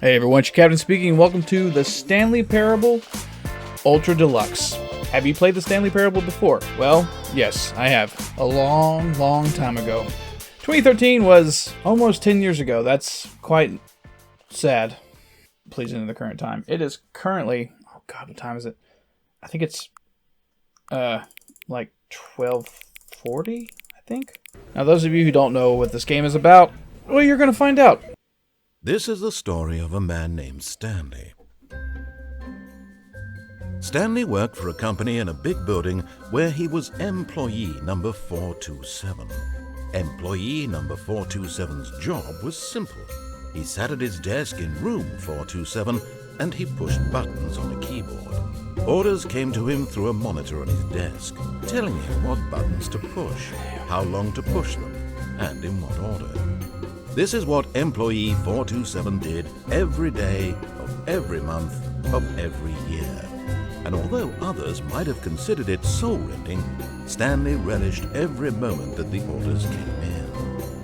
Hey everyone, it's your Captain speaking. Welcome to the Stanley Parable Ultra Deluxe. Have you played the Stanley Parable before? Well, yes, I have. A long, long time ago. 2013 was almost 10 years ago. That's quite sad. Please into the current time. It is currently, oh god, what time is it? I think it's like 12:40, I think. Now those of you who don't know what this game is about, well, you're going to find out. This is the story of a man named Stanley. Stanley worked for a company in a big building where he was employee number 427. Employee number 427's job was simple. He sat at his desk in room 427 and he pushed buttons on a keyboard. Orders came to him through a monitor on his desk, telling him what buttons to push, how long to push them, and in what order. This is what employee 427 did every day of every month of every year. And although others might have considered it soul-rending, Stanley relished every moment that the orders came in,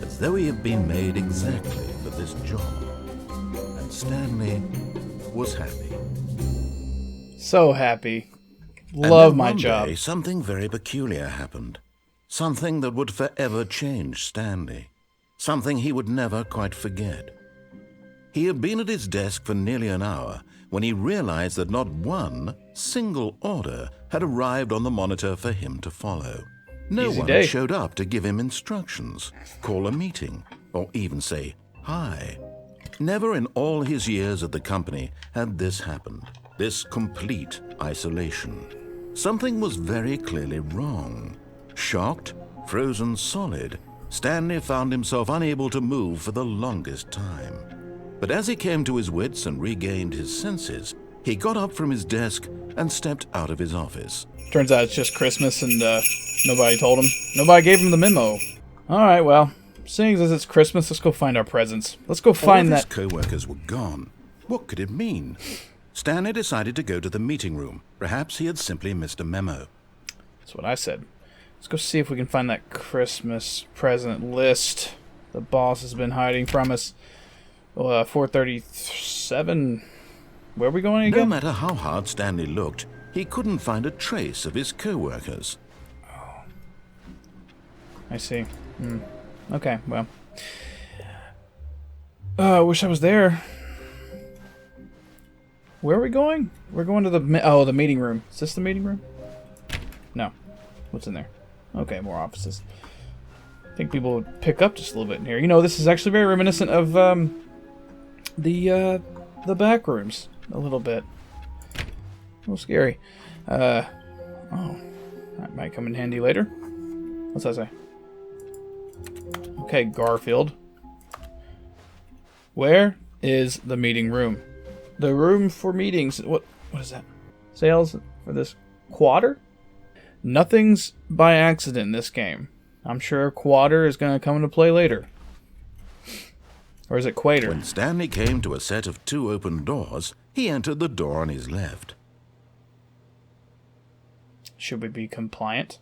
as though he had been made exactly for this job. And Stanley was happy. So happy. Love my job. One day, something very peculiar happened. Something that would forever change Stanley. Something he would never quite forget. He had been at his desk for nearly an hour when he realized that not one single order had arrived on the monitor for him to follow. No one had showed up to give him instructions, call a meeting, or even say hi. Never in all his years at the company had this happened, this complete isolation. Something was very clearly wrong. Shocked, frozen solid, Stanley found himself unable to move for the longest time. But as he came to his wits and regained his senses, he got up from his desk and stepped out of his office. Turns out it's just Christmas and nobody told him. Nobody gave him the memo. Alright, well, seeing as it's Christmas, let's go find our presents. Let's go find that. All of his co-workers were gone. What could it mean? Stanley decided to go to the meeting room. Perhaps he had simply missed a memo. That's what I said. Let's go see if we can find that Christmas present list the boss has been hiding from us. 437. Where are we going again? No matter how hard Stanley looked, he couldn't find a trace of his co-workers. Oh. I see. Okay, well. I wish I was there. Where are we going? We're going to the meeting room. Is this the meeting room? No. What's in there? Okay, more offices. I think people would pick up just a little bit in here. You know, this is actually very reminiscent of the back rooms a little bit. A little scary. Oh, that might come in handy later. What's that say? Okay, Garfield. Where is the meeting room? The room for meetings. What is that? Sales for this quarter? Nothing's by accident in this game. I'm sure quarter is going to come into play later. Or is it quater? When Stanley came to a set of 2 open doors, he entered the door on his left. Should we be compliant?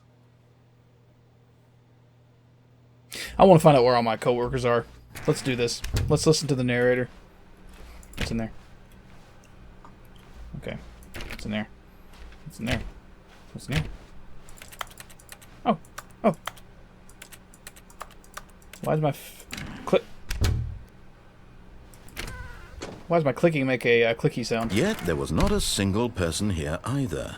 I want to find out where all my coworkers are. Let's do this. Let's listen to the narrator. What's in there? Okay. What's in there? What's in there? What's in there? Oh. Why does my clicking make a clicky sound? Yet there was not a single person here either.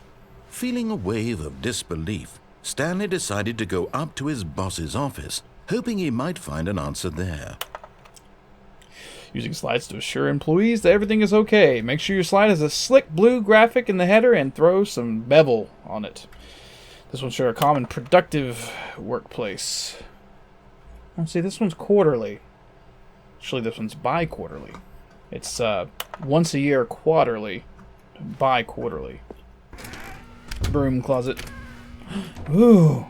Feeling a wave of disbelief, Stanley decided to go up to his boss's office, hoping he might find an answer there. Using slides to assure employees that everything is okay. Make sure your slide has a slick blue graphic in the header and throw some bevel on it. This will ensure a calm and productive workplace. Let's see, this one's quarterly. Actually, this one's bi-quarterly. It's once a year quarterly, bi-quarterly. Broom closet. Ooh.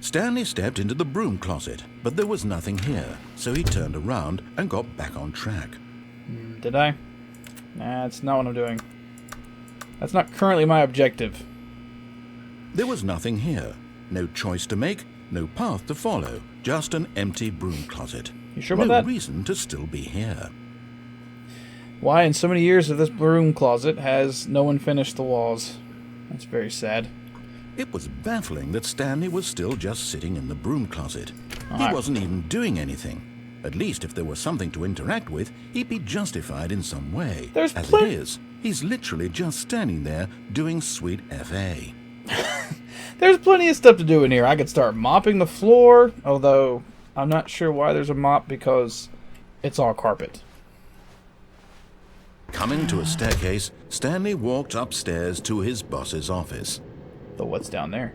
Stanley stepped into the broom closet, but there was nothing here, so he turned around and got back on track. Did I? Nah, that's not what I'm doing. That's not currently my objective. There was nothing here. No choice to make, no path to follow, just an empty broom closet. You sure about that? No reason to still be here. Why in so many years of this broom closet has no one finished the walls? That's very sad. It was baffling that Stanley was still just sitting in the broom closet. He Alright. wasn't even doing anything. At least if there was something to interact with, he'd be justified in some way. There's As plen- it is, he's literally just standing there doing sweet FA. There's plenty of stuff to do in here. I could start mopping the floor, although I'm not sure why there's a mop because it's all carpet. Coming to a staircase, Stanley walked upstairs to his boss's office. So what's down there?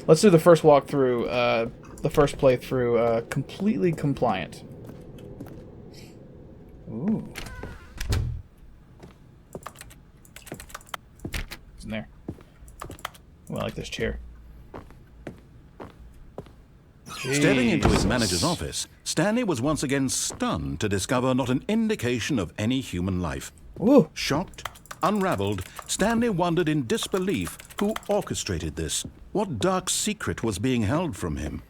Let's do the first walkthrough, the first playthrough, completely compliant. Ooh. What's in there? Oh, I like this chair. Stepping into his Jesus. manager's office, Stanley was once again stunned to discover not an indication of any human life. Ooh. Shocked, unraveled, Stanley wondered in disbelief who orchestrated this. What dark secret was being held from him?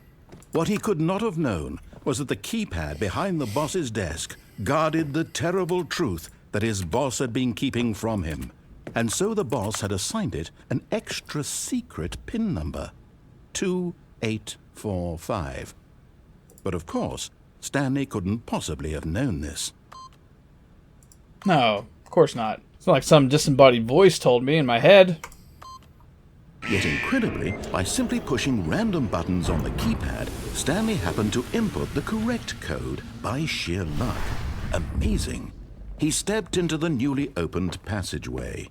What he could not have known was that the keypad behind the boss's desk guarded the terrible truth that his boss had been keeping from him. And so the boss had assigned it an extra secret PIN number. 2845. But of course, Stanley couldn't possibly have known this. No, of course not. It's not like some disembodied voice told me in my head. Yet incredibly, by simply pushing random buttons on the keypad, Stanley happened to input the correct code by sheer luck. Amazing. He stepped into the newly opened passageway.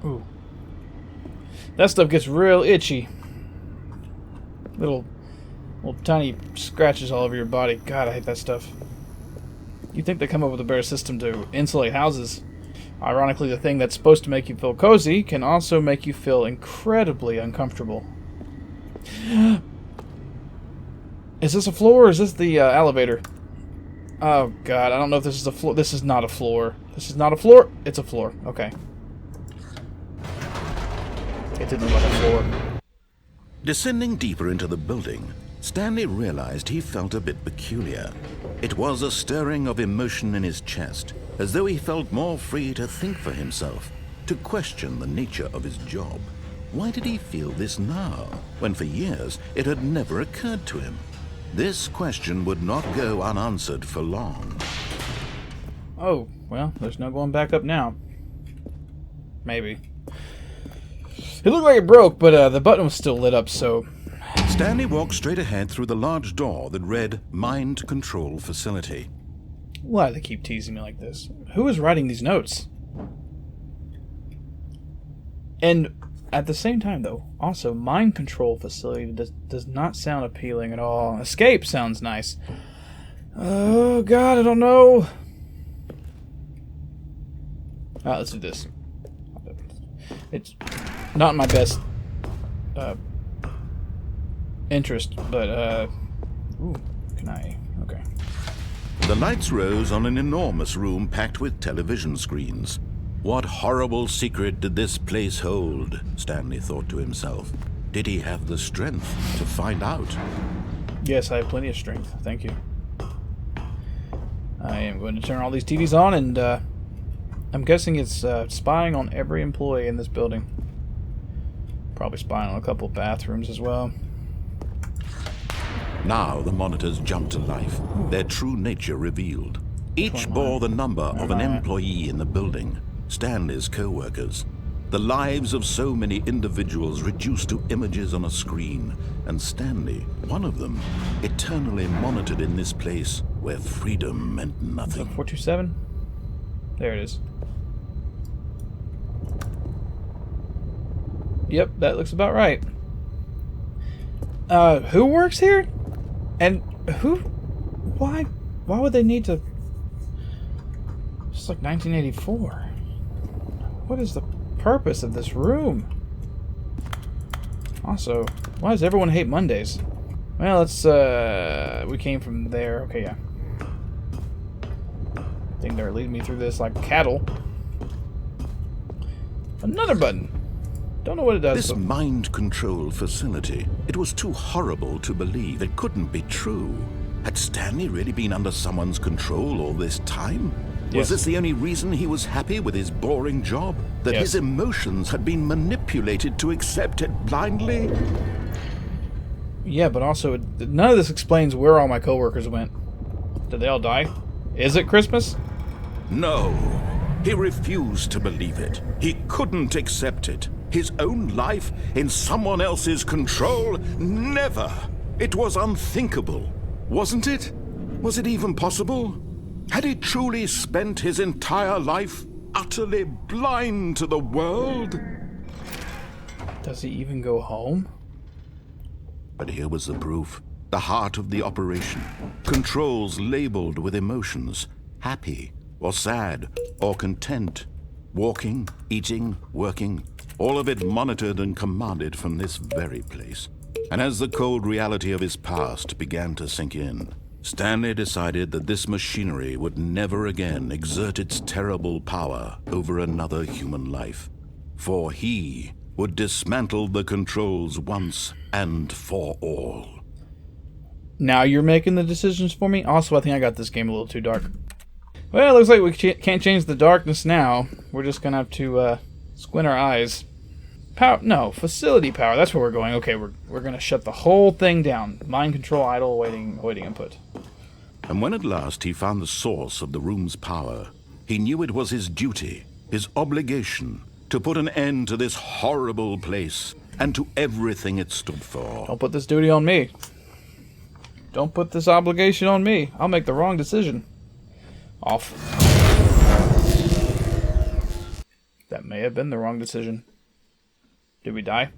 Ooh. That stuff gets real itchy. Little tiny scratches all over your body. God, I hate that stuff. You'd think they come up with a better system to insulate houses. Ironically, the thing that's supposed to make you feel cozy can also make you feel incredibly uncomfortable. Is this a floor or is this the elevator? Oh, God, I don't know if this is a floor. This is not a floor. This is not a floor. It's a floor. Okay. It didn't look like a floor. Descending deeper into the building, Stanley realized he felt a bit peculiar. It was a stirring of emotion in his chest, as though he felt more free to think for himself, to question the nature of his job. Why did he feel this now, when for years it had never occurred to him? This question would not go unanswered for long. Oh, well, there's no going back up now. Maybe. It looked like it broke, but the button was still lit up, so... Stanley walked straight ahead through the large door that read Mind Control Facility. Why do they keep teasing me like this? Who is writing these notes? And at the same time, though, also, Mind Control Facility does not sound appealing at all. Escape sounds nice. Oh, God, I don't know. Alright, let's do this. It's not in my best interest, but, ooh, can I? Okay. The lights rose on an enormous room packed with television screens. What horrible secret did this place hold? Stanley thought to himself. Did he have the strength to find out? Yes, I have plenty of strength. Thank you. I am going to turn all these TVs on, and I'm guessing it's spying on every employee in this building. Probably spying on a couple of bathrooms as well. Now the monitors jumped to life, their true nature revealed. Each bore the number of an employee in the building, Stanley's co-workers. The lives of so many individuals reduced to images on a screen, and Stanley, one of them, eternally monitored in this place where freedom meant nothing. 427? There it is. Yep, that looks about right. Who works here? And who... Why would they need to... It's like 1984. What is the purpose of this room? Also, why does everyone hate Mondays? Well, let's, we came from there. Okay, yeah. I think they're leading me through this like cattle. Another button. Don't know what it does. This But mind control facility, it was too horrible to believe. It couldn't be true. Had Stanley really been under someone's control all this time? Yes. Was this the only reason he was happy with his boring job? That Yes. his emotions had been manipulated to accept it blindly? yeah, but also none of this explains where all my coworkers went. Did they all die? Is it Christmas? No. He refused to believe it. He couldn't accept it. His own life in someone else's control? Never. It was unthinkable. Wasn't it? Was it even possible? Had he truly spent his entire life utterly blind to the world? Does he even go home? But here was the proof. The heart of the operation. Controls labeled with emotions. Happy, or sad, or content. Walking, eating, working. All of it monitored and commanded from this very place. And as the cold reality of his past began to sink in, Stanley decided that this machinery would never again exert its terrible power over another human life. For he would dismantle the controls once and for all. Now you're making the decisions for me? Also, I think I got this game a little too dark. Well, it looks like we can't change the darkness now. We're just going to have to squint our eyes. Power? No, facility power. That's where we're going. Okay, we're going to shut the whole thing down. Mind control, idle, awaiting input. And when at last he found the source of the room's power, he knew it was his duty, his obligation, to put an end to this horrible place and to everything it stood for. Don't put this duty on me. Don't put this obligation on me. I'll make the wrong decision. Off. That may have been the wrong decision. Did we die?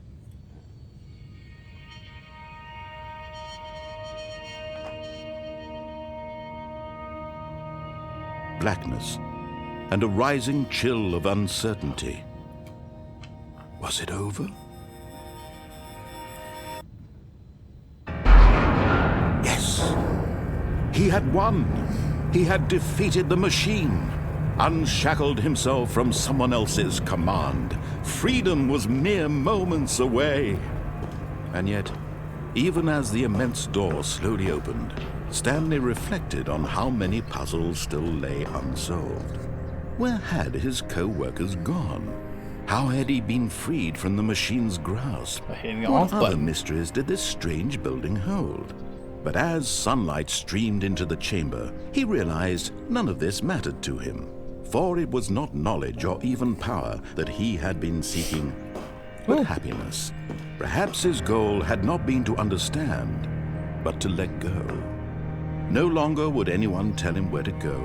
Blackness and a rising chill of uncertainty. Was it over? Yes! He had won! He had defeated the machine, unshackled himself from someone else's command. Freedom was mere moments away. And yet, even as the immense door slowly opened, Stanley reflected on how many puzzles still lay unsolved. Where had his co-workers gone? How had he been freed from the machine's grasp? What other mysteries did this strange building hold? But as sunlight streamed into the chamber, he realized none of this mattered to him. For it was not knowledge or even power that he had been seeking, but happiness. Perhaps his goal had not been to understand, but to let go. No longer would anyone tell him where to go,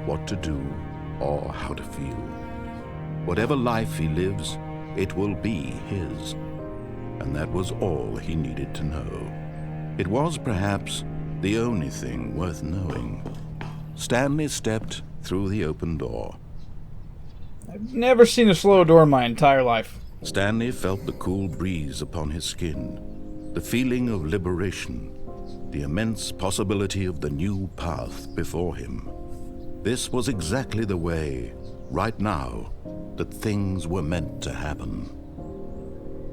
what to do, or how to feel. Whatever life he lives, it will be his. And that was all he needed to know. It was perhaps the only thing worth knowing. Stanley stepped through the open door. I've never seen a slow door in my entire life. Stanley felt the cool breeze upon his skin, the feeling of liberation, the immense possibility of the new path before him. This was exactly the way, right now, that things were meant to happen.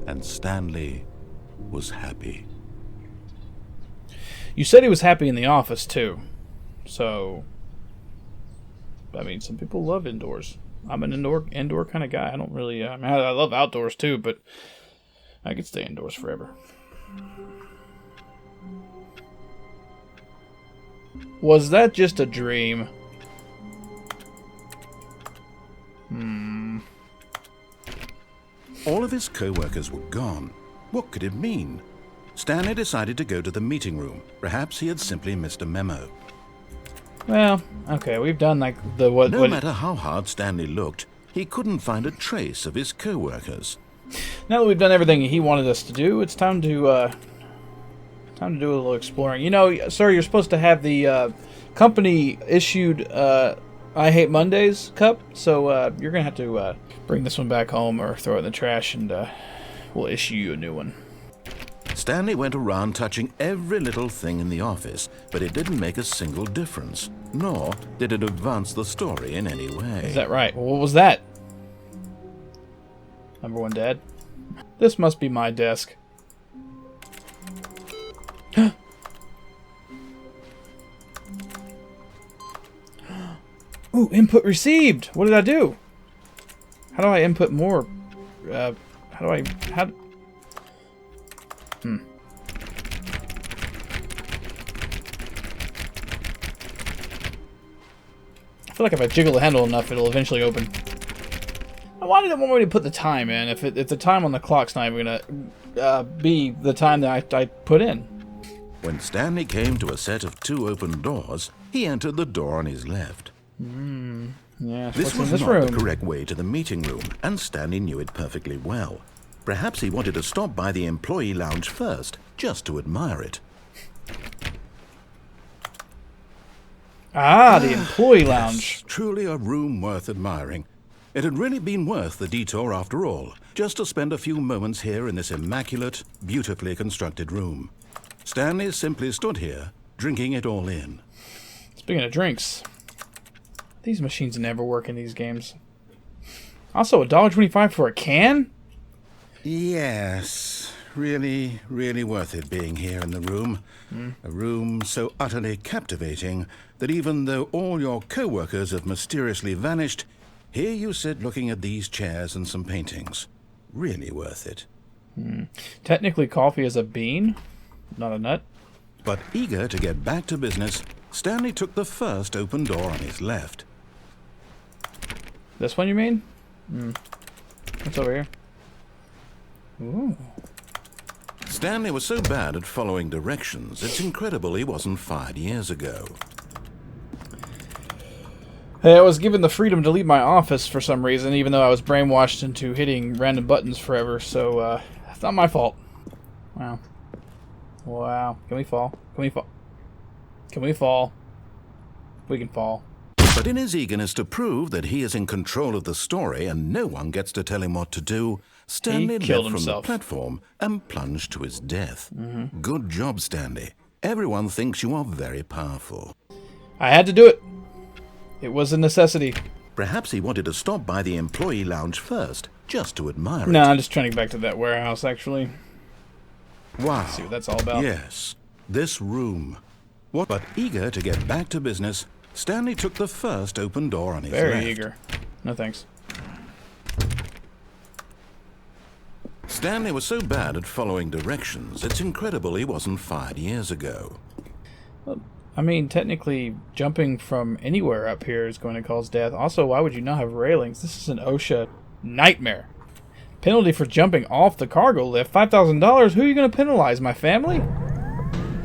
And Stanley was happy. You said he was happy in the office, too. So, I mean, some people love indoors. I'm an indoor kind of guy. I don't really, I love outdoors, too, but I could stay indoors forever. Was that just a dream? All of his co-workers were gone. What could it mean? Stanley decided to go to the meeting room. Perhaps he had simply missed a memo. Well, okay, we've done like the No matter how hard Stanley looked, he couldn't find a trace of his co-workers. Now that we've done everything he wanted us to do, it's time to do a little exploring. You know, sir, you're supposed to have the company issued I Hate Mondays cup, so you're gonna have to bring this one back home or throw it in the trash, and we'll issue you a new one. Stanley went around touching every little thing in the office, but it didn't make a single difference, nor did it advance the story in any way. Is that right? Well, what was that? Number one, Dad? This must be my desk. Ooh, input received! What did I do? How do I input more? I feel like if I jiggle the handle enough, it'll eventually open. Why did it want me to put the time in if the time on the clock's not even gonna be the time that I put in? When Stanley came to a set of 2 open doors, he entered the door on his left. Yeah, This was this not room? the correct way to the meeting room, and Stanley knew it perfectly well. Perhaps he wanted to stop by the employee lounge first, just to admire it. Ah, the employee lounge. Yes, truly a room worth admiring. It had really been worth the detour after all, just to spend a few moments here in this immaculate, beautifully constructed room. Stanley simply stood here, drinking it all in. Speaking of drinks, these machines never work in these games. Also, $1.25 for a can? Yes, really, really worth it being here in the room. A room so utterly captivating that even though all your co-workers have mysteriously vanished, here you sit looking at these chairs and some paintings. Really worth it. Technically, coffee is a bean, not a nut. But eager to get back to business, Stanley took the first open door on his left. This one, you mean? What's over here? Ooh. Stanley was so bad at following directions, it's incredible he wasn't fired years ago. Hey, I was given the freedom to leave my office for some reason, even though I was brainwashed into hitting random buttons forever, so, it's not my fault. Wow. Wow. Can we fall? Can we fall? Can we fall? We can fall. But in his eagerness to prove that he is in control of the story and no one gets to tell him what to do, Stanley killed leapt from the himself. platform and plunged to his death. Good job, Stanley. Everyone thinks you are very powerful. I had to do it. It was a necessity. Perhaps he wanted to stop by the employee lounge first, just to admire No, it. I'm just trying to get back to that warehouse, actually. Wow. See what that's all about. Yes, this room. What? But eager to get back to business, Stanley took the first open door on his Very left. eager. No thanks. Stanley was so bad at following directions, it's incredible he wasn't fired years ago. I mean, technically, jumping from anywhere up here is going to cause death. Also, why would you not have railings? This is an OSHA nightmare. Penalty for jumping off the cargo lift, $5,000. Who are you going to penalize? My family?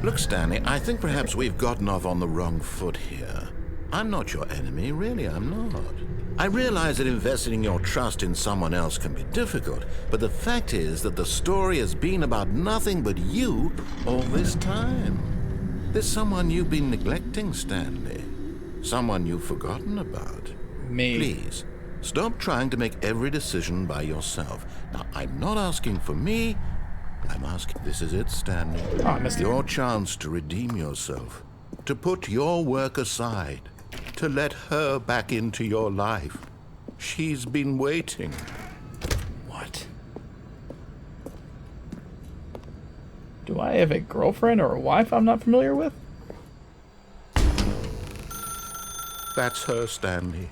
Look, Stanley, I think perhaps we've gotten off on the wrong foot here. I'm not your enemy, really, I'm not. I realize that investing your trust in someone else can be difficult, but the fact is that the story has been about nothing but you all this time. There's someone you've been neglecting, Stanley. Someone you've forgotten about. Me. Please, stop trying to make every decision by yourself. Now, I'm not asking for me. I'm asking, this is it, Stanley. Oh, I missed it. Your chance to redeem yourself. To put your work aside. To let her back into your life. She's been waiting. What? Do I have a girlfriend or a wife I'm not familiar with? That's her, Stanley.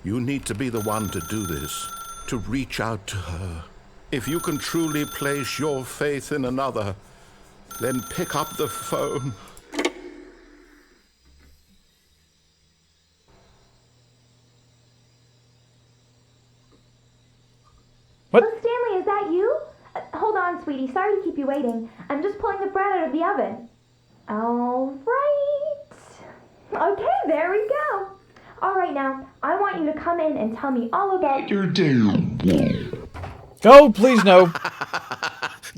You need to be the one to do this. To reach out to her. If you can truly place your faith in another, then pick up the phone. What? Oh, Stanley, is that you? Hold on, sweetie. Sorry to keep you waiting. I'm just pulling the bread out of the oven. All right. Okay, there we go. All right, now, I want you to come in and tell me all about your day. Go, please, no.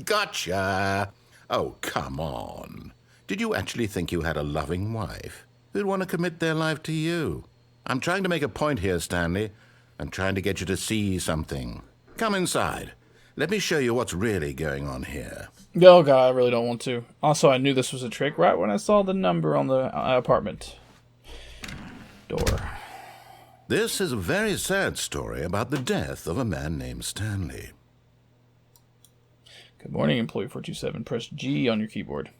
Gotcha. Oh, come on. Did you actually think you had a loving wife who'd want to commit their life to you? I'm trying to make a point here, Stanley. I'm trying to get you to see something. Come inside. Let me show you what's really going on here. Oh, God, I really don't want to. Also, I knew this was a trick right when I saw the number on the apartment door. This is a very sad story about the death of a man named Stanley. Good morning, employee 427. Press G on your keyboard.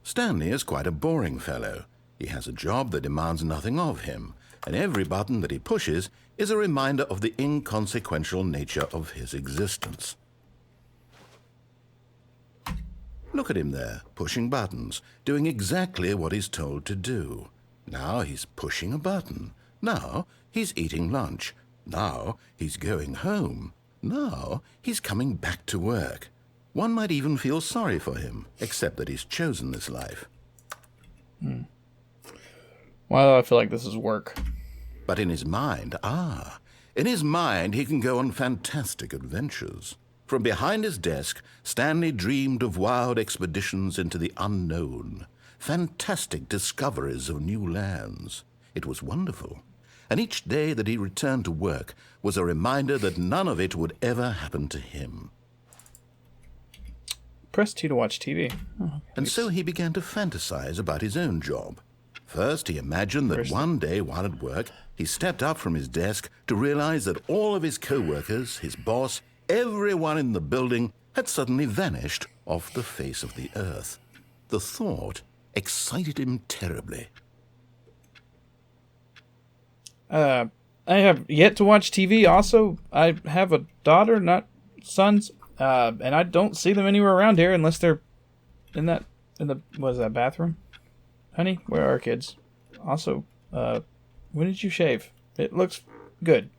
Stanley is quite a boring fellow. He has a job that demands nothing of him, and every button that he pushes is a reminder of the inconsequential nature of his existence. Look at him there, pushing buttons, doing exactly what he's told to do. Now he's pushing a button. Now he's eating lunch. Now he's going home. Now he's coming back to work. One might even feel sorry for him, except that he's chosen this life. Why do I feel like this is work? But in his mind, he can go on fantastic adventures. From behind his desk, Stanley dreamed of wild expeditions into the unknown, fantastic discoveries of new lands. It was wonderful. And each day that he returned to work was a reminder that none of it would ever happen to him. Press T to watch TV. And so he began to fantasize about his own job. First, he imagined that one day while at work, he stepped up from his desk to realize that all of his co-workers, his boss, everyone in the building had suddenly vanished off the face of the earth. The thought excited him terribly. I have yet to watch TV. Also, I have a daughter, not sons, and I don't see them anywhere around here unless they're in the what is that, bathroom? Honey, where are our kids? Also, when did you shave? It looks good.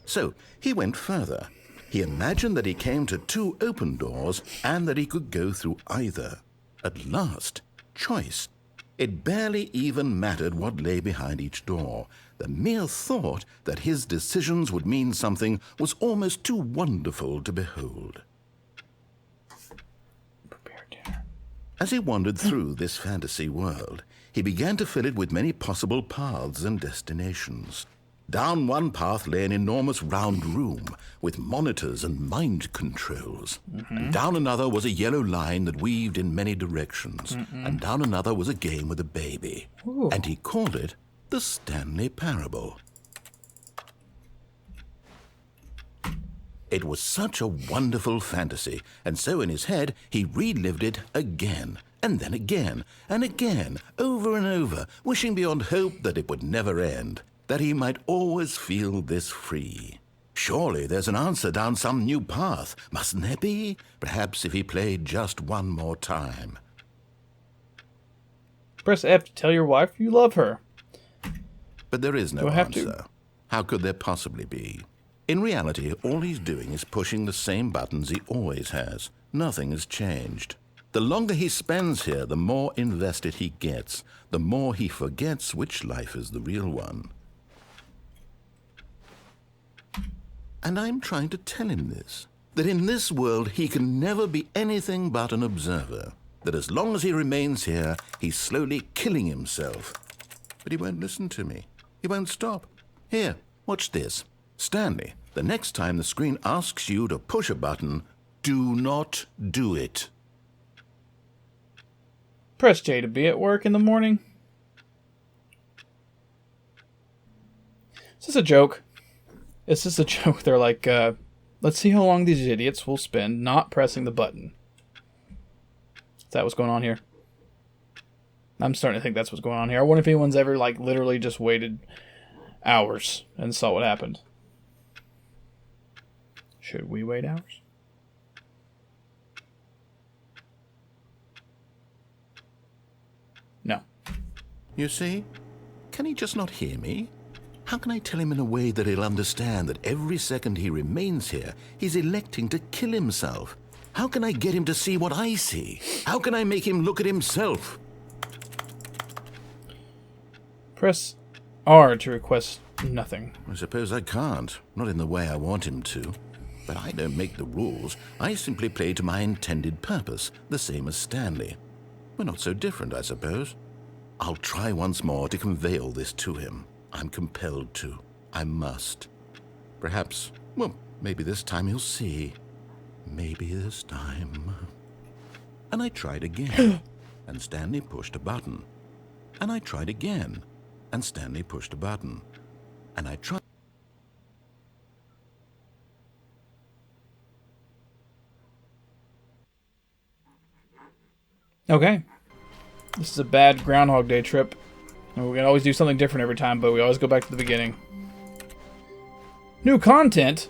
So he went further. He imagined that he came to two open doors and that he could go through either. At last, choice. It barely even mattered what lay behind each door. The mere thought that his decisions would mean something was almost too wonderful to behold. Prepare dinner. As he wandered through this fantasy world, he began to fill it with many possible paths and destinations. Down one path lay an enormous round room with monitors and mind controls. And down another was a yellow line that weaved in many directions. And down another was a game with a baby. Ooh. And he called it the Stanley Parable. It was such a wonderful fantasy, and so in his head he relived it again, and then again, and again, over and over, wishing beyond hope that it would never end, that he might always feel this free. Surely there's an answer down some new path, mustn't there be? Perhaps if he played just one more time. Press F to tell your wife you love her. But there is no Do I have answer. to? How could there possibly be? In reality, all he's doing is pushing the same buttons he always has. Nothing has changed. The longer he spends here, the more invested he gets, the more he forgets which life is the real one. And I'm trying to tell him this, that in this world he can never be anything but an observer, that as long as he remains here, he's slowly killing himself. But he won't listen to me. He won't stop. Here, watch this. Stanley, the next time the screen asks you to push a button, do not do it. Press J to be at work in the morning. Is this a joke? Is this a joke? They're like, let's see how long these idiots will spend not pressing the button. Is that what's going on here? I'm starting to think that's what's going on here. I wonder if anyone's ever, like, literally just waited hours and saw what happened. Should we wait hours? No. You see? Can he just not hear me? How can I tell him in a way that he'll understand that every second he remains here, he's electing to kill himself? How can I get him to see what I see? How can I make him look at himself? Press R to request nothing. I suppose I can't, not in the way I want him to. But I don't make the rules. I simply play to my intended purpose, the same as Stanley. We're not so different, I suppose. I'll try once more to convey all this to him. I'm compelled to. I must. Perhaps, well, maybe this time he'll see. Maybe this time. And I tried again, and Stanley pushed a button. And I tried again, and Stanley pushed a button. And I tried. Okay. This is a bad Groundhog Day trip. And we're going to always do something different every time, but we always go back to the beginning. New content?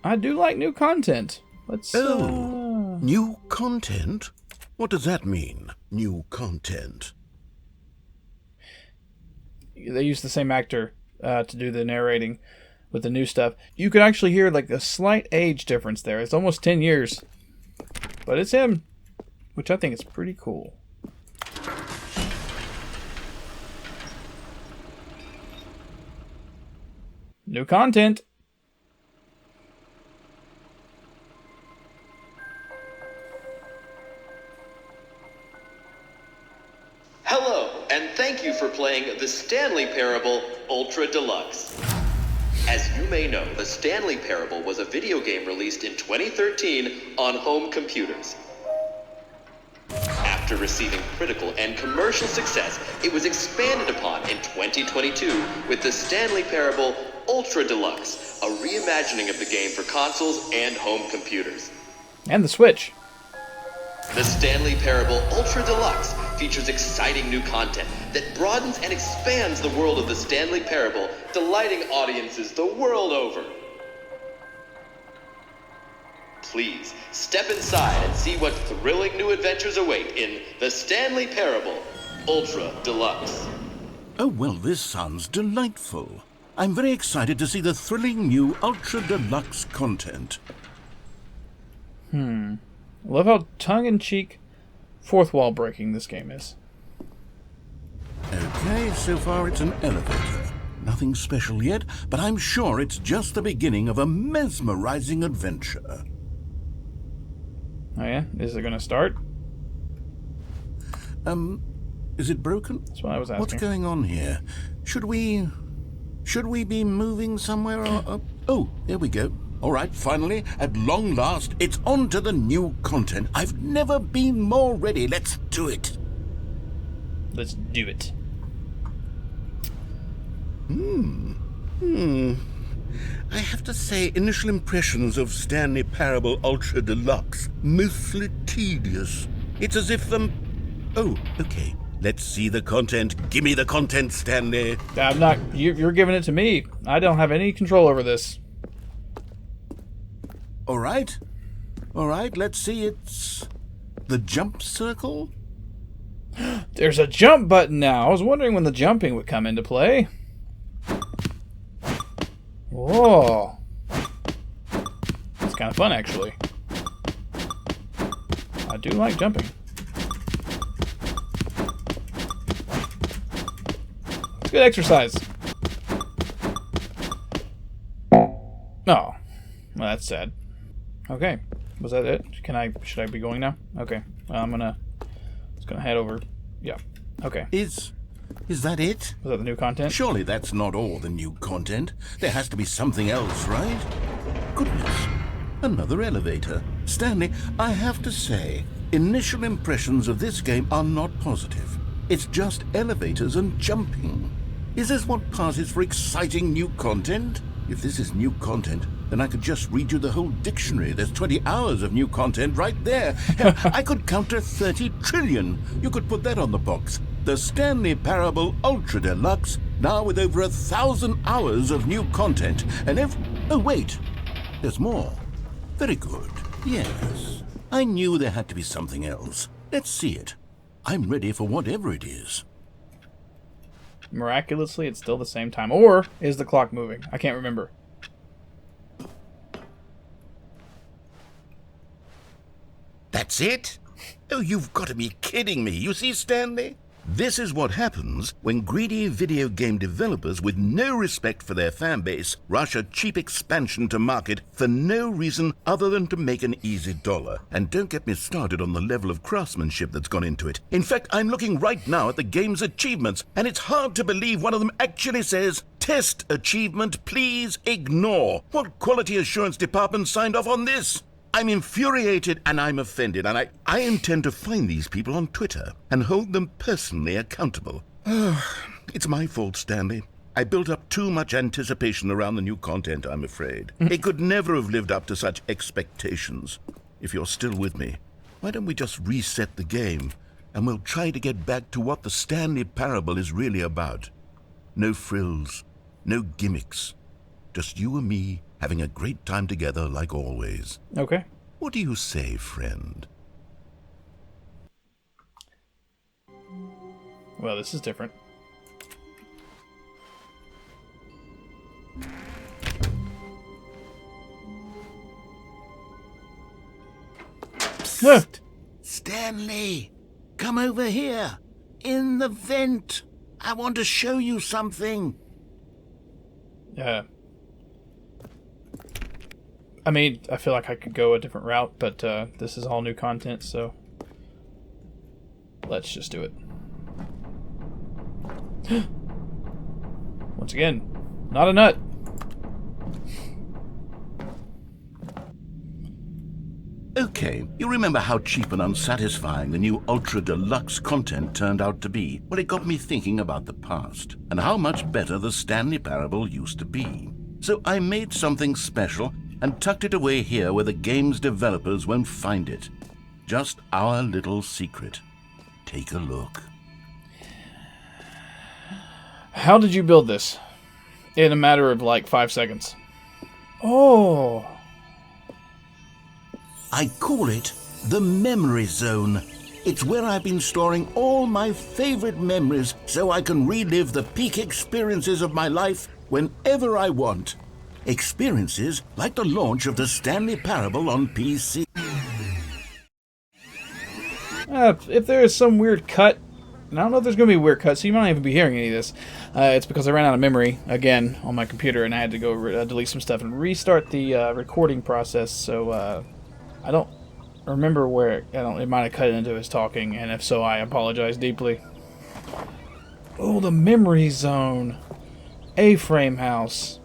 I do like new content. Let's... New content? What does that mean, new content? They use the same actor to do the narrating with the new stuff. You could actually hear like a slight age difference there. It's almost 10 years. But it's him, which I think is pretty cool. New content. Hello, and thank you for playing the Stanley Parable Ultra Deluxe. As you may know, the Stanley Parable was a video game released in 2013 on home computers. After receiving critical and commercial success, it was expanded upon in 2022 with the Stanley Parable Ultra Deluxe, a reimagining of the game for consoles and home computers. And the Switch. The Stanley Parable Ultra Deluxe features exciting new content that broadens and expands the world of the Stanley Parable, delighting audiences the world over. Please, step inside and see what thrilling new adventures await in the Stanley Parable Ultra Deluxe. Oh, well, this sounds delightful. I'm very excited to see the thrilling new Ultra Deluxe content. I love how tongue-in-cheek, fourth wall breaking this game is. Okay, so far it's an elevator. Nothing special yet, but I'm sure it's just the beginning of a mesmerizing adventure. Oh yeah? Is it going to start? Is it broken? That's what I was asking. What's going on here? Should we be moving somewhere or... Oh, there we go. All right, finally, at long last, it's on to the new content. I've never been more ready. Let's do it. Let's do it. I have to say, initial impressions of Stanley Parable Ultra Deluxe, mostly tedious. It's as if Oh, okay. Let's see the content. Give me the content, Stanley. I'm not... You're giving it to me. I don't have any control over this. All right, let's see. It's the jump circle. There's a jump button now. I was wondering when the jumping would come into play. Whoa. It's kind of fun, actually. I do like jumping. It's good exercise. Oh. Well, that's sad. Okay. Was that it? Should I be going now? Okay. I'm just gonna head over. Yeah. Okay. Is that it? Was that the new content? Surely that's not all the new content. There has to be something else, right? Goodness. Another elevator. Stanley, I have to say, initial impressions of this game are not positive. It's just elevators and jumping. Is this what passes for exciting new content? If this is new content, then I could just read you the whole dictionary. There's 20 hours of new content right there. Hell, I could count to 30 trillion. You could put that on the box. The Stanley Parable Ultra Deluxe, now with over 1,000 hours of new content. And oh, wait. There's more. Very good. Yes. I knew there had to be something else. Let's see it. I'm ready for whatever it is. Miraculously, it's still the same time. Or is the clock moving? I can't remember. That's it? Oh, you've got to be kidding me. You see, Stanley? This is what happens when greedy video game developers with no respect for their fan base rush a cheap expansion to market for no reason other than to make an easy dollar. And don't get me started on the level of craftsmanship that's gone into it. In fact, I'm looking right now at the game's achievements, and it's hard to believe one of them actually says, "Test achievement, please ignore." What quality assurance department signed off on this? I'm infuriated and I'm offended, and I intend to find these people on Twitter and hold them personally accountable. It's my fault, Stanley. I built up too much anticipation around the new content, I'm afraid. It could never have lived up to such expectations. If you're still with me, why don't we just reset the game, and we'll try to get back to what the Stanley Parable is really about. No frills, no gimmicks. Just you and me having a great time together like always. Okay. What do you say, friend? Well, this is different. Psst! Stanley, come over here. In the vent. I want to show you something. I mean, I feel like I could go a different route, but this is all new content, so let's just do it. Once again, not a nut. Okay, you remember how cheap and unsatisfying the new Ultra Deluxe content turned out to be? Well, it got me thinking about the past, and how much better the Stanley Parable used to be. So I made something special and tucked it away here where the game's developers won't find it. Just our little secret. Take a look. How did you build this? In a matter of like 5 seconds. Oh. I call it the Memory Zone. It's where I've been storing all my favorite memories so I can relive the peak experiences of my life whenever I want. Experiences like the launch of the Stanley Parable on PC. If there is some weird cut, and I don't know if there's going to be a weird cut, so you might not even be hearing any of this. It's because I ran out of memory, again, on my computer, and I had to go delete some stuff and restart the recording process, so I don't remember where it might have cut into his talking, and if so, I apologize deeply. Oh, the Memory Zone. A-frame house.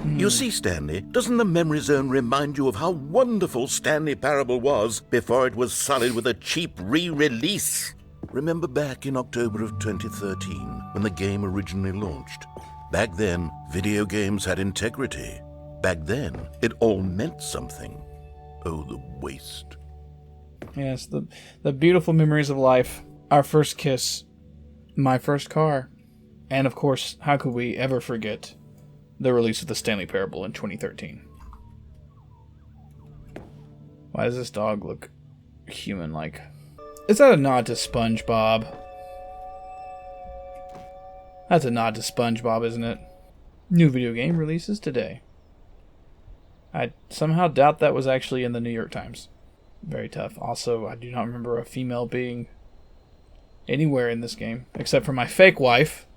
You see, Stanley, doesn't the Memory Zone remind you of how wonderful Stanley Parable was before it was sullied with a cheap re-release? Remember back in October of 2013, when the game originally launched? Back then, video games had integrity. Back then, it all meant something. Oh, the waste. Yes, the beautiful memories of life. Our first kiss. My first car. And of course, how could we ever forget the release of the Stanley Parable in 2013? Why does this dog look human-like? Is that a nod to SpongeBob? That's a nod to SpongeBob, isn't it? New video game releases today. I somehow doubt that was actually in the New York Times. Very tough. Also, I do not remember a female being anywhere in this game, except for my fake wife.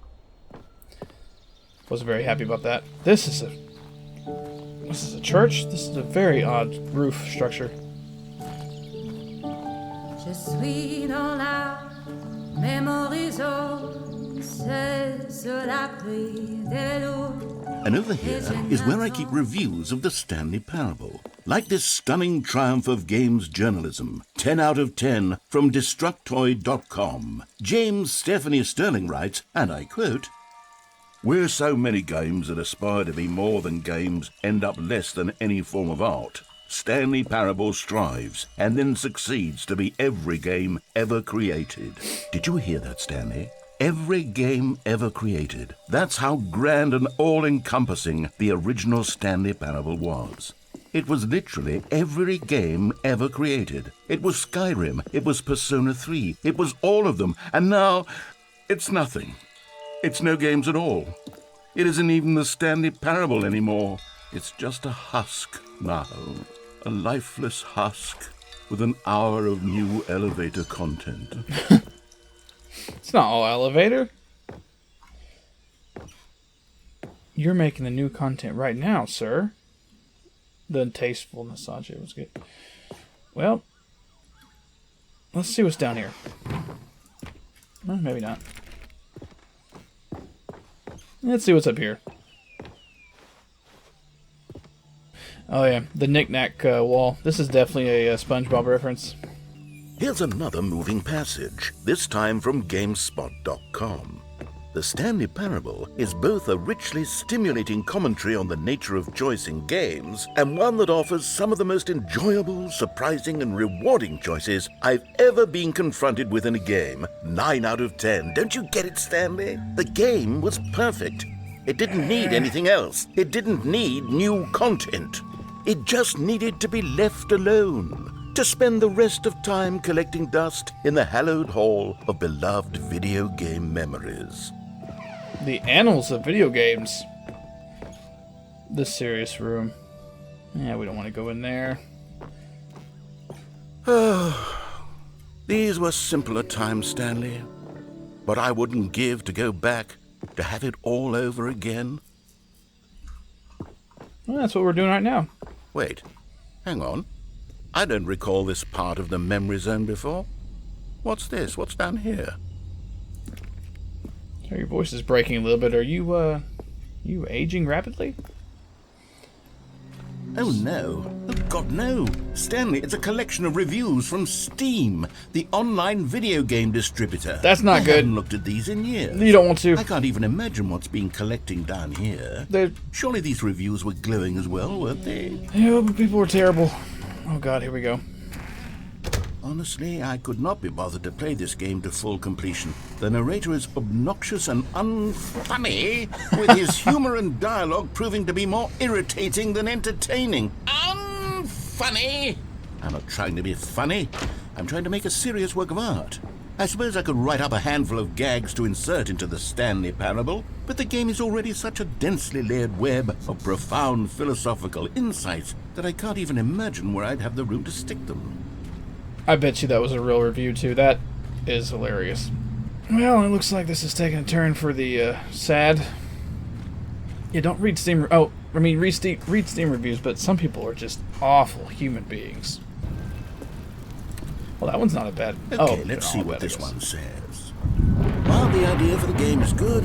Wasn't very happy about that. This is a church? This is a very odd roof structure. Je suis dans la memory zone, c'est la pluie de l'eau. And over here is where I keep reviews of the Stanley Parable. Like this stunning triumph of games journalism, 10 out of 10 from Destructoid.com. James Stephanie Sterling writes, and I quote, "Where so many games that aspire to be more than games end up less than any form of art, Stanley Parable strives and then succeeds to be every game ever created." Did you hear that, Stanley? Every game ever created. That's how grand and all-encompassing the original Stanley Parable was. It was literally every game ever created. It was Skyrim, it was Persona 3, it was all of them, and now it's nothing. It's no games at all. It isn't even the Stanley Parable anymore. It's just a husk now. A lifeless husk with an hour of new elevator content. It's not all elevator. You're making the new content right now, sir. The tasteful massage was good. Well, let's see what's down here. Well, maybe not. Let's see what's up here. Oh yeah, the knick-knack wall. This is definitely a SpongeBob reference. Here's another moving passage, this time from GameSpot.com. The Stanley Parable is both a richly stimulating commentary on the nature of choice in games and one that offers some of the most enjoyable, surprising, and rewarding choices I've ever been confronted with in a game. 9 out of 10. Don't you get it, Stanley? The game was perfect. It didn't need anything else. It didn't need new content. It just needed to be left alone, to spend the rest of time collecting dust in the hallowed hall of beloved video game memories. The annals of video games. The serious room. Yeah, we don't want to go in there. These were simpler times, Stanley. But I wouldn't give to go back, to have it all over again. Well, that's what we're doing right now. Wait, hang on. I don't recall this part of the memory zone before. What's this? What's down here? So your voice is breaking a little bit. Are you aging rapidly? Oh no. Oh God, no. Stanley, it's a collection of reviews from Steam, the online video game distributor. That's not I good. haven't looked at these in years. You don't want to. I can't even imagine what's been collecting down here. Surely these reviews were glowing as well, weren't they? Yeah, but people were terrible. Oh God, here we go. Honestly, I could not be bothered to play this game to full completion. The narrator is obnoxious and unfunny, with his humor and dialogue proving to be more irritating than entertaining. Unfunny! I'm not trying to be funny. I'm trying to make a serious work of art. I suppose I could write up a handful of gags to insert into the Stanley Parable, but the game is already such a densely layered web of profound philosophical insights that I can't even imagine where I'd have the room to stick them. I bet you that was a real review too. That is hilarious. Well, it looks like this is taking a turn for the sad. Yeah, don't read Steam. Oh, I mean, read Steam reviews, but some people are just awful human beings. Well, that one's not a bad. Okay, let's see what this one says. While the idea for the game is good,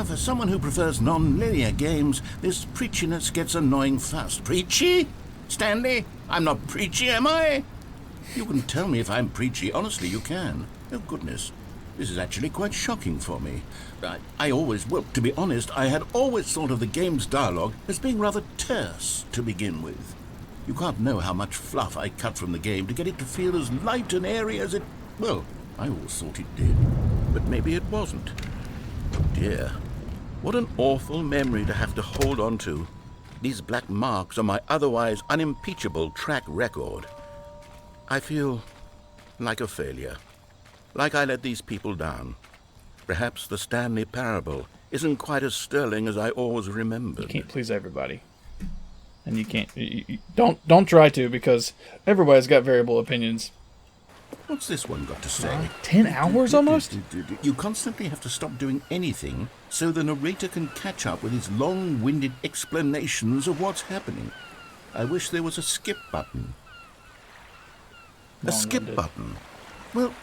for someone who prefers non-linear games, this preachiness gets annoying fast. Preachy? Stanley? I'm not preachy, am I? You can tell me if I'm preachy. Honestly, you can. Oh, goodness. This is actually quite shocking for me. Well, to be honest, I had always thought of the game's dialogue as being rather terse to begin with. You can't know how much fluff I cut from the game to get it to feel as light and airy as it... Well, I always thought it did. But maybe it wasn't. Oh, dear. What an awful memory to have to hold on to. These black marks are my otherwise unimpeachable track record. I feel like a failure, like I let these people down. Perhaps the Stanley Parable isn't quite as sterling as I always remembered. You can't please everybody, and you can't. Don't try to, because everybody's got variable opinions. What's this one got to say? 10 hours almost? You constantly have to stop doing anything so the narrator can catch up with his long-winded explanations of what's happening. I wish there was a skip button. A skip button? Well,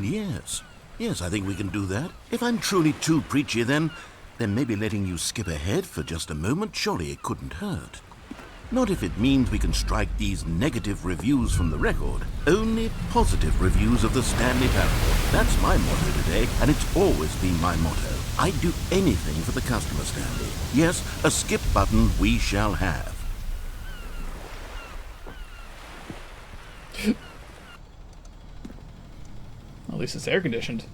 yes. Yes, I think we can do that. If I'm truly too preachy, then maybe letting you skip ahead for just a moment, surely it couldn't hurt. Not if it means we can strike these negative reviews from the record. Only positive reviews of the Stanley Parable. That's my motto today, and it's always been my motto. I'd do anything for the customer, Stanley. Yes, a skip button we shall have. At least it's air conditioned.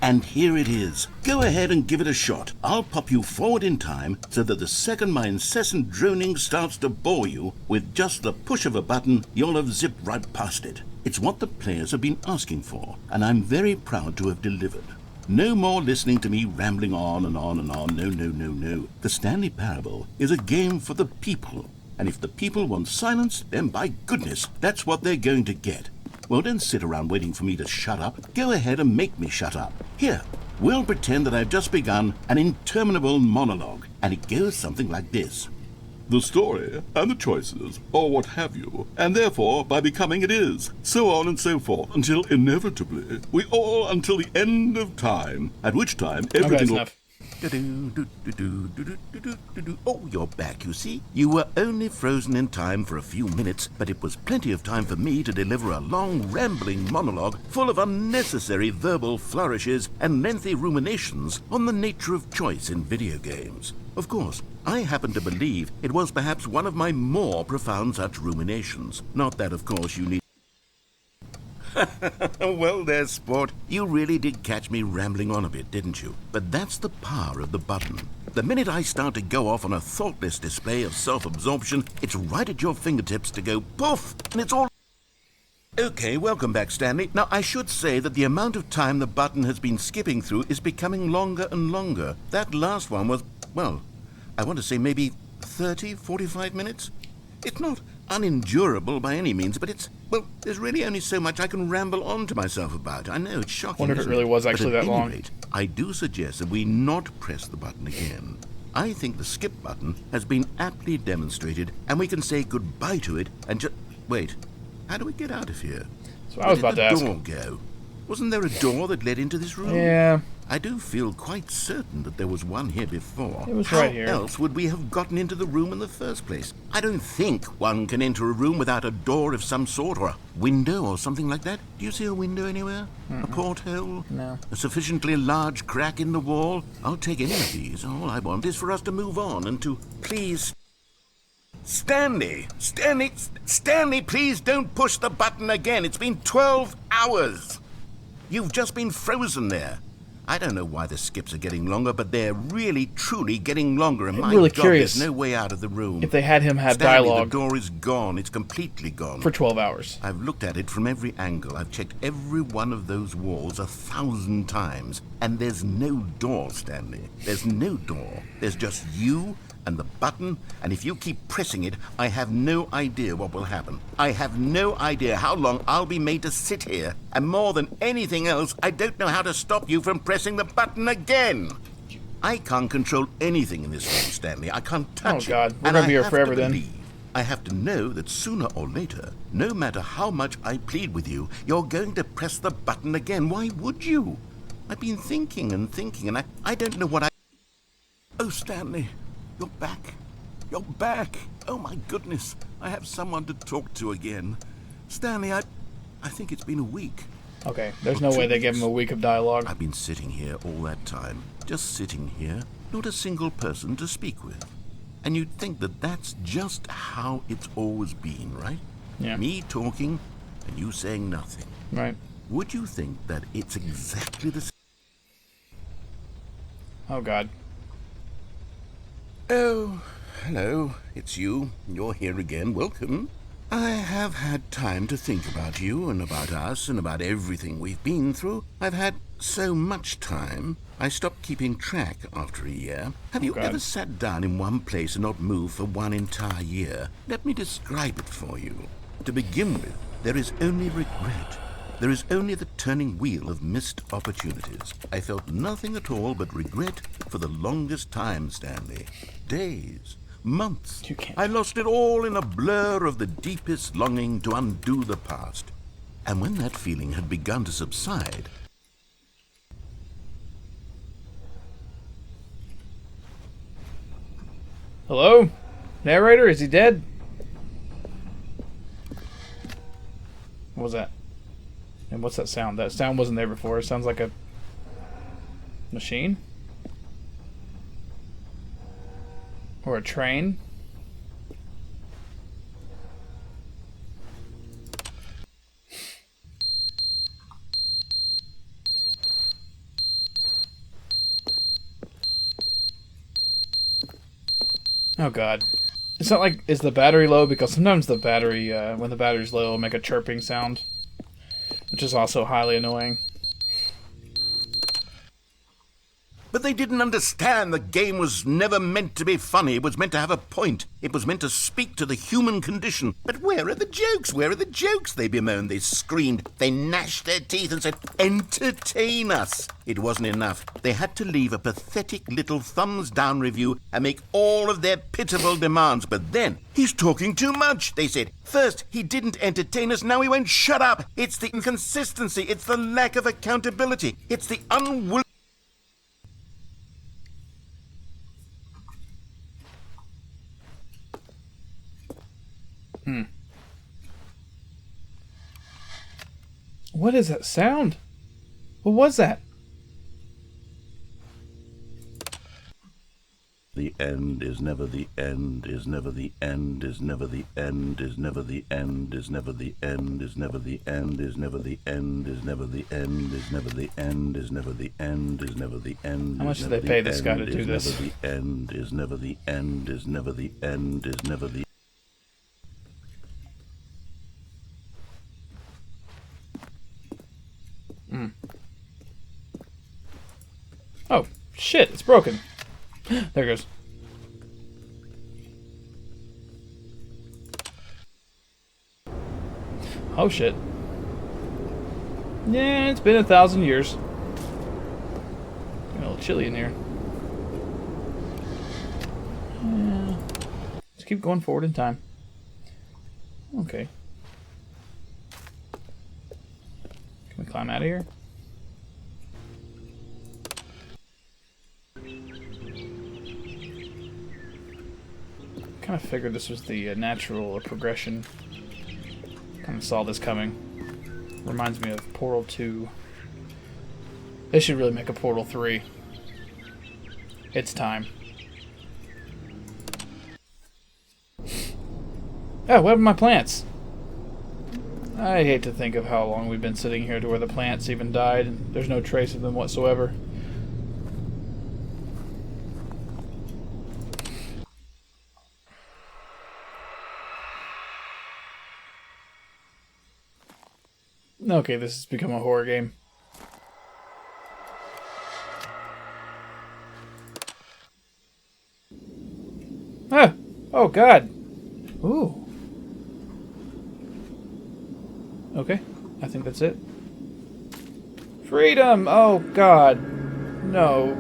And here it is. Go ahead and give it a shot. I'll pop you forward in time so that the second my incessant droning starts to bore you, with just the push of a button, you'll have zipped right past it. It's what the players have been asking for, and I'm very proud to have delivered. No more listening to me rambling on and on and on. No. The Stanley Parable is a game for the people. And if the people want silence, then by goodness, that's what they're going to get. Well, don't sit around waiting for me to shut up. Go ahead and make me shut up. Here, we'll pretend that I've just begun an interminable monologue, and it goes something like this. The story, and the choices, or what have you, and therefore, by becoming it is, so on and so forth, until inevitably, we all until the end of time, at which time everything will... Oh, you're back, you see. You were only frozen in time for a few minutes, but it was plenty of time for me to deliver a long, rambling monologue full of unnecessary verbal flourishes and lengthy ruminations on the nature of choice in video games. Of course, I happen to believe it was perhaps one of my more profound such ruminations. Not that, of course, you need... Well, there's sport. You really did catch me rambling on a bit, didn't you? But that's the power of the button. The minute I start to go off on a thoughtless display of self-absorption, it's right at your fingertips to go poof, and it's all... Okay, welcome back, Stanley. Now, I should say that the amount of time the button has been skipping through is becoming longer and longer. That last one was, well, I want to say maybe 30, 45 minutes? It's not unendurable by any means, but it's, well, there's really only so much I can ramble on to myself about. I know, it's shocking. Wonder if it really was actually that long. At any rate, I do suggest that we not press the button again. I think the skip button has been aptly demonstrated, and we can say goodbye to it and just... Wait, how do we get out of here? So I was about to ask. Where did the door go? Wasn't there a door that led into this room? Yeah. I do feel quite certain that there was one here before. It was right here. How else would we have gotten into the room in the first place? I don't think one can enter a room without a door of some sort, or a window or something like that. Do you see a window anywhere? A porthole? No. A sufficiently large crack in the wall? I'll take any of these. All I want is for us to move on and to please... Stanley, please don't push the button again. It's been 12 hours. You've just been frozen there. I don't know why the skips are getting longer, but they're really, truly getting longer. And I'm my really God, curious there's no way out of the room. if they had him have Stanley, dialogue the door is gone. It's completely gone. for 12 hours. I've looked at it from every angle. I've checked every one of those walls 1,000 times. And there's no door, Stanley. There's no door. There's just you and the button, and if you keep pressing it, I have no idea what will happen. I have no idea how long I'll be made to sit here, and more than anything else, I don't know how to stop you from pressing the button again. I can't control anything in this room, Stanley. I can't touch it. Oh, God. We're and gonna be I here have forever to then. believe, I have to know that sooner or later, no matter how much I plead with you, you're going to press the button again. Why would you? I've been thinking and thinking, and I don't know what I... Oh, Stanley. You're back. You're back. Oh, my goodness. I have someone to talk to again. Stanley, I think it's been a week. Okay, there's no way they give him a week of dialogue. I've been sitting here all that time. Just sitting here. Not a single person to speak with. And you'd think that that's just how it's always been, right? Yeah. Me talking and you saying nothing. Right. Would you think that it's exactly the same? Oh, God. Oh, hello, it's you. You're here again. Welcome. I have had time to think about you and about us and about everything we've been through. I've had so much time. I stopped keeping track after a year. Have you God. ever sat down in one place and not moved for one entire year? Let me describe it for you. To begin with, there is only regret. There is only the turning wheel of missed opportunities. I felt nothing at all but regret for the longest time, Stanley. Days, months. You can't. I lost it all in a blur of the deepest longing to undo the past. And when that feeling had begun to subside... Hello? Narrator, is he dead? What was that? And what's that sound? That sound wasn't there before. It sounds like a machine? Or a train? Oh, God. It's not like, is the battery low? Because sometimes the battery, when the battery's low, it'll make a chirping sound, which is also highly annoying. But they didn't understand the game was never meant to be funny. It was meant to have a point. It was meant to speak to the human condition. But where are the jokes? Where are the jokes? They bemoaned, they screamed, they gnashed their teeth and said, entertain us. It wasn't enough. They had to leave a pathetic little thumbs-down review and make all of their pitiful demands. But then, he's talking too much, they said. First, he didn't entertain us, now he won't shut up. It's the inconsistency, it's the lack of accountability, it's the unwillingness. What is that sound? What was that? The end is never the end, is never the end, is never the end, is never the end, is never the end, is never the end, is never the end, is never the end, is never the end, is never the end, is never the end. How much did they pay this guy to do this? Is never the end, is never the end, is never the end, is never the. Oh, shit, it's broken. There it goes. Oh, shit. Yeah, it's been 1,000 years. Getting a little chilly in here. Yeah. Let's keep going forward in time. Okay. Can we climb out of here? Kind of figured this was the natural progression. Kind of saw this coming. Reminds me of Portal 2. They should really make a Portal 3. It's time. Oh, what happened to my plants? I hate to think of how long we've been sitting here to where the plants even died, and there's no trace of them whatsoever. Okay, this has become a horror game. Ah! Oh, God! Ooh. Okay, I think that's it. Freedom! Oh, God. No.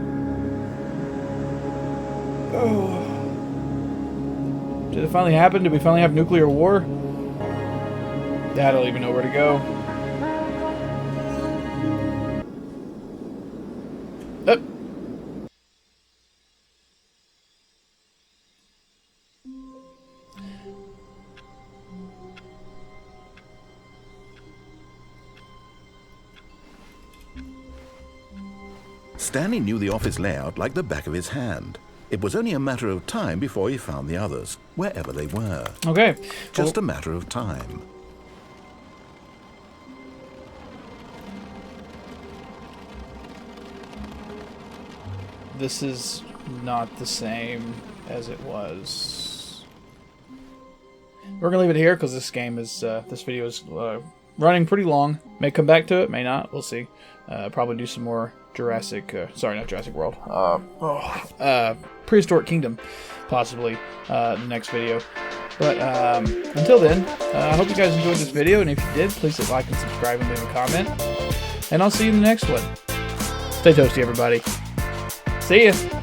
Oh. Did it finally happen? Did we finally have nuclear war? I don't even know where to go. Up. Stanley knew the office layout like the back of his hand. It was only a matter of time before he found the others, wherever they were. Okay. Just a matter of time. This is not the same as it was. We're gonna leave it here because this game is this video is running pretty long. May come back to it, may not. We'll see. Probably do some more Jurassic. Sorry, not Jurassic World. Prehistoric Kingdom, possibly the next video. But until then, I hope you guys enjoyed this video, and if you did, please hit like and subscribe and leave a comment. And I'll see you in the next one. Stay toasty, everybody. See ya.